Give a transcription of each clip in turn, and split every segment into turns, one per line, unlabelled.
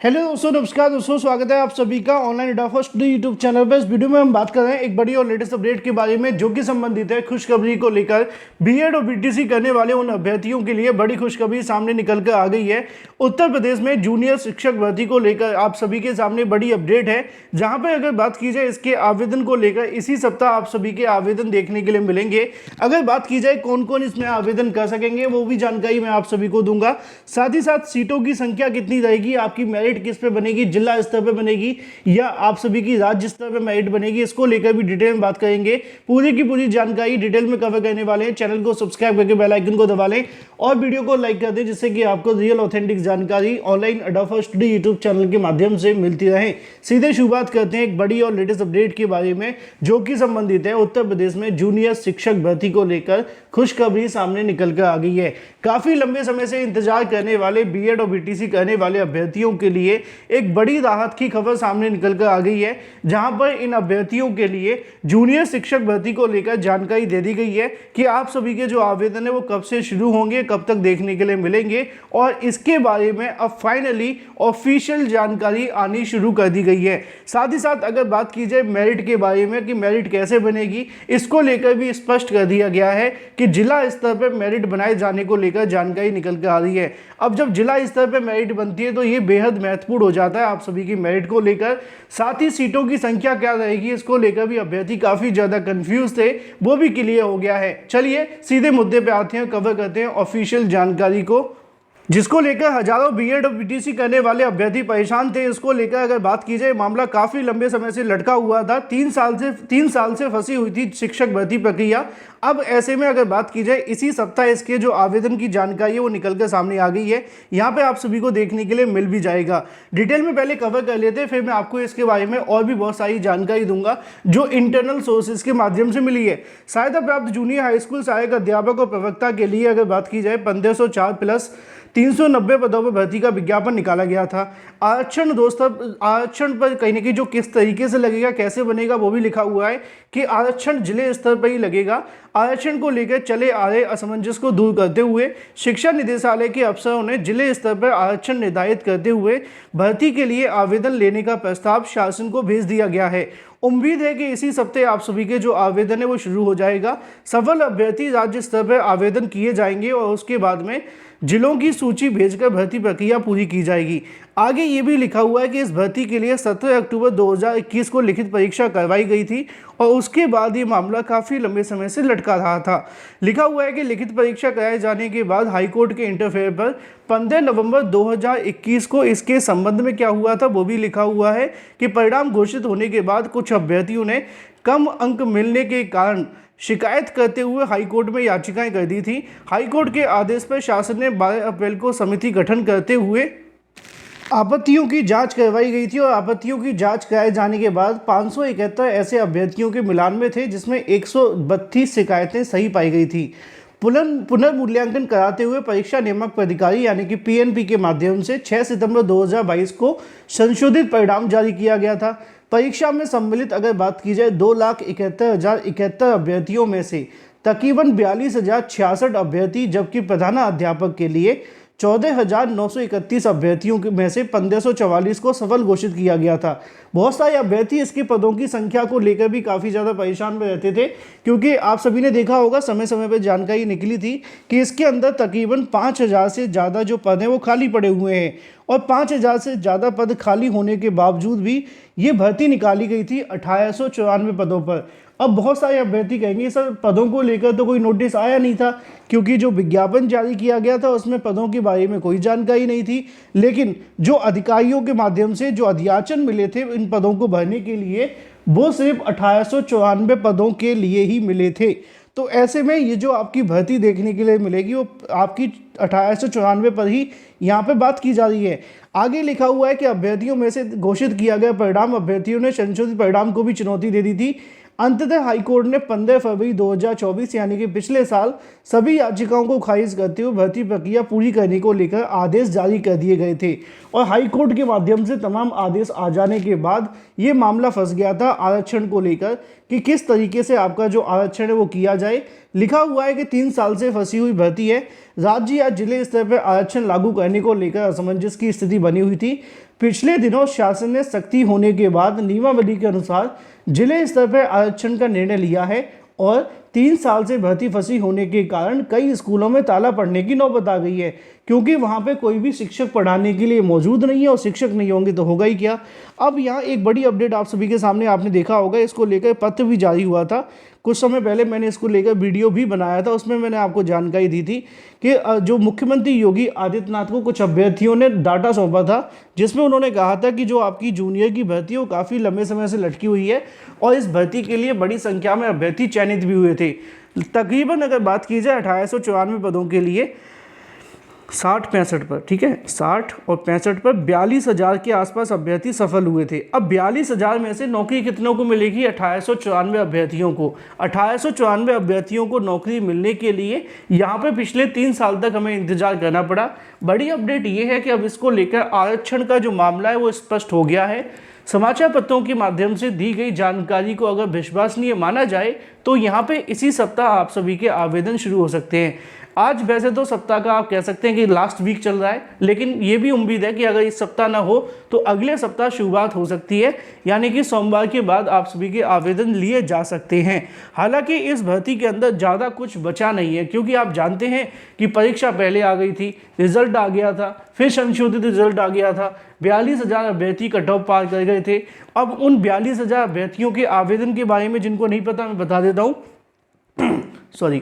Hello दोस्तों, नमस्कार दोस्तों, स्वागत है आप सभी का ऑनलाइन अड्डा स्टडी यूट्यूब चैनल पर। इस वीडियो में हम बात कर रहे हैं एक बड़ी और लेटेस्ट अपडेट के बारे में, जो कि संबंधित है खुशखबरी को लेकर। बीएड और बीटीसी करने वाले उन अभ्यर्थियों के लिए बड़ी खुशखबरी सामने निकल कर आ गई है। उत्तर प्रदेश में जूनियर शिक्षक भर्ती को लेकर आप सभी के सामने बड़ी अपडेट है, जहां पर अगर बात की जाए इसके आवेदन को लेकर, इसी सप्ताह आप सभी के आवेदन देखने के लिए मिलेंगे। अगर बात की जाए कौन कौन इसमें आवेदन कर सकेंगे, वो भी जानकारी मैं आप सभी को दूंगा। साथ ही साथ सीटों की संख्या कितनी रहेगी, आपकी मेरिट किस पे बनेगी, जिला स्तर पे बनेगी या आप सभी की राज्य स्तर पे मेरिट बनेगी, इसको लेकर भी डिटेल में बात करेंगे। पूरी की पूरी जानकारी डिटेल में कवर करने वाले हैं। चैनल को सब्सक्राइब करके बेल आइकन को दबा लें और वीडियो को लाइक कर दें, जिससे कि आपको रियल ऑथेंटिक जानकारी ऑनलाइन अड्डा स्टडी यूट्यूब चैनल के माध्यम से मिलती रहे। सीधे शुरुआत करते हैं एक बड़ी और लेटेस्ट अपडेट के बारे में, जो कि संबंधित है उत्तर प्रदेश में जूनियर शिक्षक भर्ती को लेकर खुशखबरी सामने निकल कर आ गई है। काफी लंबे समय से इंतजार करने वाले बीएड और बीटीसी करने वाले अभ्यर्थियों के लिए एक बड़ी राहत की खबर सामने निकल कर आ गई है, जहां पर इन अभ्यर्थियों के लिए जूनियर शिक्षक भर्ती को लेकर जानकारी दे दी गई है कि आप सभी के जो आवेदन है वो कब से शुरू होंगे, कब तक देखने के लिए मिलेंगे, और इसके बारे में अब फाइनली ऑफिशियल जानकारी आनी शुरू कर दी गई है। साथ ही साथ अगर बात की जाए मेरिट के बारे में कि मेरिट कैसे बनेगी, इसको लेकर भी स्पष्ट कर दिया गया है कि जिला स्तर पर मेरिट बनाए जाने को लेकर जानकारी निकल कर आ रही है। अब जब जिला स्तर पर मेरिट बनती है तो ये बेहद महत्वपूर्ण हो जाता है आप सभी की मेरिट को लेकर। साथ ही सीटों की संख्या क्या रहेगी, इसको लेकर भी अभ्यर्थी काफी ज्यादा कंफ्यूज थे, वो भी क्लियर हो गया है। चलिए सीधे मुद्दे पे आते हैं, कवर करते हैं ऑफिशियल जानकारी को, जिसको लेकर हजारों बीएड और बीटीसी करने वाले अभ्यर्थी परेशान थे। इसको लेकर अगर बात की जाए, मामला काफी लंबे समय से लटका हुआ था। 3 साल से फंसी हुई थी शिक्षक भर्ती प्रक्रिया। अब ऐसे में अगर बात की जाए, इसी सप्ताह इसके जो आवेदन की जानकारी है वो निकलकर सामने आ गई है। यहाँ पे आप सभी को देखने के लिए मिल भी जाएगा। डिटेल में पहले कवर कर लेते हैं, फिर मैं आपको इसके बारे में और भी बहुत सारी जानकारी दूंगा जो इंटरनल सोर्सेज के माध्यम से मिली है। सहायता प्राप्त जूनियर हाई स्कूल सहायक अध्यापक और प्रवक्ता के लिए अगर बात की जाए, 1504 प्लस 390 पदों पर भर्ती का विज्ञापन निकाला गया था। आरक्षण दोस्तों, आरक्षण पर कहीं ना कहीं जो किस तरीके से लगेगा, कैसे बनेगा, वो भी लिखा हुआ है कि आरक्षण जिले स्तर पर ही लगेगा। आरक्षण को लेकर चले आ रहे असमंजस को दूर करते हुए शिक्षा निदेशालय के अफसरों ने जिले स्तर पर आरक्षण निर्धारित करते हुए भर्ती के लिए आवेदन लेने का प्रस्ताव शासन को भेज दिया गया है। उम्मीद है कि इसी सप्ताह आप सभी के जो आवेदन है वो शुरू हो जाएगा। सफल अभ्यर्थी राज्य स्तर पर आवेदन किए जाएंगे और उसके बाद में जिलों की सूची भेजकर भर्ती प्रक्रिया पूरी की जाएगी। आगे ये भी लिखा हुआ है कि इस भर्ती के लिए 17 अक्टूबर 2021 को लिखित परीक्षा करवाई गई थी और उसके बाद ये मामला काफ़ी लंबे समय से लटका रहा था। लिखा हुआ है कि लिखित परीक्षा कराए जाने के बाद हाईकोर्ट के इंटरफेयर पर 15 नवंबर 2021 को इसके संबंध में क्या हुआ था वो भी लिखा हुआ है कि परिणाम घोषित होने के बाद कुछ अभ्यर्थियों ने कम अंक मिलने के कारण शिकायत करते हुए हाईकोर्ट में याचिकाएं कर दी थी। हाईकोर्ट के आदेश पर शासन ने 12 अप्रैल को समिति गठन करते हुए आपत्तियों की जांच करवाई गई थी और आपत्तियों की जांच कराए जाने के बाद 571 ऐसे अभ्यर्थियों के मिलान में थे, जिसमें 132 शिकायतें सही पाई गई थी। पुनर्मूल्यांकन कराते हुए परीक्षा नियामक प्राधिकारी यानी कि पीएनपी के माध्यम से 6 सितंबर 2022 को संशोधित परिणाम जारी किया गया था। परीक्षा में सम्मिलित अगर बात की जाए 2,71,071 अभ्यर्थियों में से तकरीबन 42,066 अभ्यर्थी, जबकि प्रधानाध्यापक के लिए 14,931 अभ्यर्थियों में से 1,544 को सफल घोषित किया गया था। बहुत सारे अभ्यर्थी इसके पदों की संख्या को लेकर भी काफ़ी ज़्यादा परेशान में रहते थे, क्योंकि आप सभी ने देखा होगा समय समय पर जानकारी निकली थी कि इसके अंदर तकरीबन 5,000 से ज़्यादा जो पद हैं वो खाली पड़े हुए हैं, और 5,000 से ज़्यादा पद खाली होने के बावजूद भी ये भर्ती निकाली गई थी 1894 पदों पर। अब बहुत सारे अभ्यर्थी कहेंगे सर पदों को लेकर तो कोई नोटिस आया नहीं था, क्योंकि जो विज्ञापन जारी किया गया था उसमें पदों के बारे में कोई जानकारी नहीं थी। लेकिन जो अधिकारियों के माध्यम से जो अध्याचन मिले थे इन पदों को भरने के लिए, वो सिर्फ 1894 पदों के लिए ही मिले थे। तो ऐसे में ये जो आपकी भर्ती देखने के लिए मिलेगी वो आपकी 1894 पर ही यहाँ पे बात की जा रही है। आगे लिखा हुआ है कि अभ्यर्थियों में से घोषित किया गया परिणाम, अभ्यर्थियों ने संशोधित परिणाम को भी चुनौती दे दी थी। अंततः हाईकोर्ट ने 15 फरवरी 2024 यानी कि पिछले साल सभी याचिकाओं को खारिज करते हुए भर्ती प्रक्रिया पूरी करने को लेकर आदेश जारी कर दिए गए थे, और हाईकोर्ट के माध्यम से तमाम आदेश आ जाने के बाद ये मामला फंस गया था आरक्षण को लेकर कि किस तरीके से आपका जो आरक्षण है वो किया जाए। लिखा हुआ है कि 3 साल से फंसी हुई भर्ती है। राज्य या जिले स्तर पर आरक्षण लागू करने को लेकर असमंजस की स्थिति बनी हुई थी। पिछले दिनों शासन ने सख्ती होने के बाद नियमावली के अनुसार जिले स्तर पर आरक्षण का निर्णय लिया है और 3 साल से भर्ती फंसी होने के कारण कई स्कूलों में ताला पड़ने की नौबत आ गई है, क्योंकि वहाँ पे कोई भी शिक्षक पढ़ाने के लिए मौजूद नहीं है और शिक्षक नहीं होंगे तो होगा ही क्या। अब यहाँ एक बड़ी अपडेट आप सभी के सामने आपने देखा होगा, इसको लेकर पत्र भी जारी हुआ था। कुछ समय पहले मैंने इसको लेकर वीडियो भी बनाया था, उसमें मैंने आपको जानकारी दी थी कि जो मुख्यमंत्री योगी आदित्यनाथ को कुछ अभ्यर्थियों ने डाटा सौंपा था, जिसमें उन्होंने कहा था कि जो आपकी जूनियर की भर्ती है वो काफ़ी लंबे समय से लटकी हुई है और इस भर्ती के लिए बड़ी संख्या में अभ्यर्थी चयनित भी हुए थे। तकरीबन अगर बात की जाए 1894 पदों के लिए 60-65 पर, ठीक है, 60 और 65 पर 42,000 के आसपास अभ्यर्थी सफल हुए थे। अब 42,000 में से नौकरी कितनों को मिलेगी? 1894 अभ्यर्थियों को। 1894 अभ्यर्थियों को नौकरी मिलने के लिए यहाँ पे पिछले 3 साल तक हमें इंतजार करना पड़ा। बड़ी अपडेट ये है कि अब इसको लेकर आरक्षण का जो मामला है वो स्पष्ट हो गया है। समाचार पत्रों के माध्यम से दी गई जानकारी को अगर विश्वसनीय माना जाए तो यहाँ पे इसी सप्ताह आप सभी के आवेदन शुरू हो सकते हैं। आज वैसे तो सप्ताह का आप कह सकते हैं कि लास्ट वीक चल रहा है, लेकिन ये भी उम्मीद है कि अगर इस सप्ताह ना हो तो अगले सप्ताह शुरुआत हो सकती है, यानी कि सोमवार के बाद आप सभी के आवेदन लिए जा सकते हैं। हालांकि इस भर्ती के अंदर ज़्यादा कुछ बचा नहीं है, क्योंकि आप जानते हैं कि परीक्षा पहले आ गई थी, रिजल्ट आ गया था, फिर संशोधित रिजल्ट आ गया था, 42,000 अभ्यर्थी कट ऑफ पार कर गए थे। अब उन 42,000 अभ्यर्थियों के आवेदन के बारे में जिनको नहीं पता मैं बता देता हूँ। सॉरी,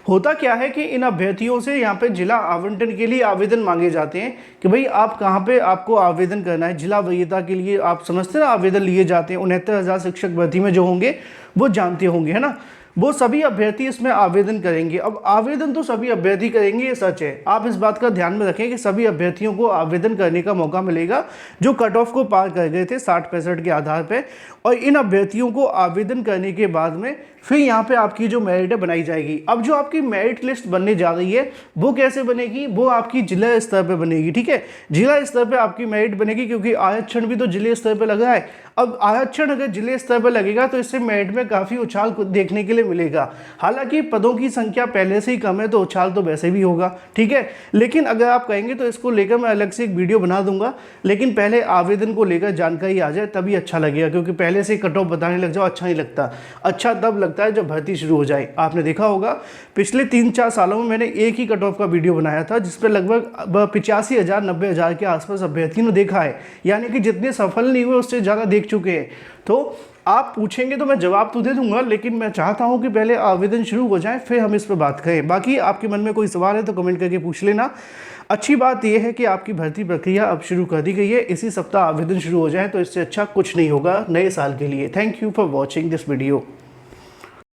होता क्या है कि इन अभ्यर्थियों से यहाँ पे जिला आवंटन के लिए आवेदन मांगे जाते हैं कि भाई आप कहाँ पे आपको आवेदन करना है। जिला वरीयता के लिए आप समझते हैं ना, आवेदन लिए जाते हैं। 69,000 शिक्षक भर्ती में जो होंगे वो जानते होंगे, है ना। वो सभी अभ्यर्थी इसमें आवेदन करेंगे। अब आवेदन तो सभी अभ्यर्थी करेंगे, ये सच है। आप इस बात का ध्यान में रखें कि सभी अभ्यर्थियों को आवेदन करने का मौका मिलेगा जो कट ऑफ को पार कर गए थे 60-65 के आधार पे। और इन अभ्यर्थियों को आवेदन करने के बाद में फिर यहाँ पे आपकी जो मेरिट बनाई जाएगी। अब जो आपकी मेरिट लिस्ट बनने जा रही है वो कैसे बनेगी? वो आपकी जिला स्तर पे बनेगी, ठीक है। जिला स्तर पे आपकी मेरिट बनेगी, क्योंकि आरक्षण भी तो जिले स्तर पे लगा है। अब आरक्षण अगर जिले स्तर पर लगेगा तो इससे मेरिट में काफ़ी उछाल देखने के लिए मिलेगा। हालांकि पदों की संख्या पहले से ही कम है तो उछाल तो वैसे भी होगा, ठीक है। लेकिन अगर आप कहेंगे तो इसको लेकर मैं अलग से एक वीडियो बना दूंगा, लेकिन पहले आवेदन को लेकर जानकारी आ जाए तभी अच्छा लगेगा, क्योंकि पहले से कट ऑफ बताने लग जाओ अच्छा नहीं लगता। अच्छा तब लगता है जब भर्ती शुरू हो जाए। आपने देखा होगा पिछले 3-4 सालों में मैंने एक ही कट ऑफ का वीडियो बनाया था जिस पर लगभग 85,000 90,000 के आसपास अभ्यर्थियों ने देखा है, यानी कि जितने सफल नहीं हुए उससे ज़्यादा देख चुके हैं। तो आप पूछेंगे तो मैं जवाब तो दे दूंगा, लेकिन मैं चाहता हूं कि पहले आवेदन शुरू हो जाए फिर हम इस पर बात करें। बाकी आपके मन में कोई सवाल है तो कमेंट करके पूछ लेना। अच्छी बात यह है कि आपकी भर्ती प्रक्रिया अब शुरू कर दी गई है। इसी सप्ताह आवेदन शुरू हो जाए तो इससे अच्छा कुछ नहीं होगा नए साल के लिए। Thank you for watching this video.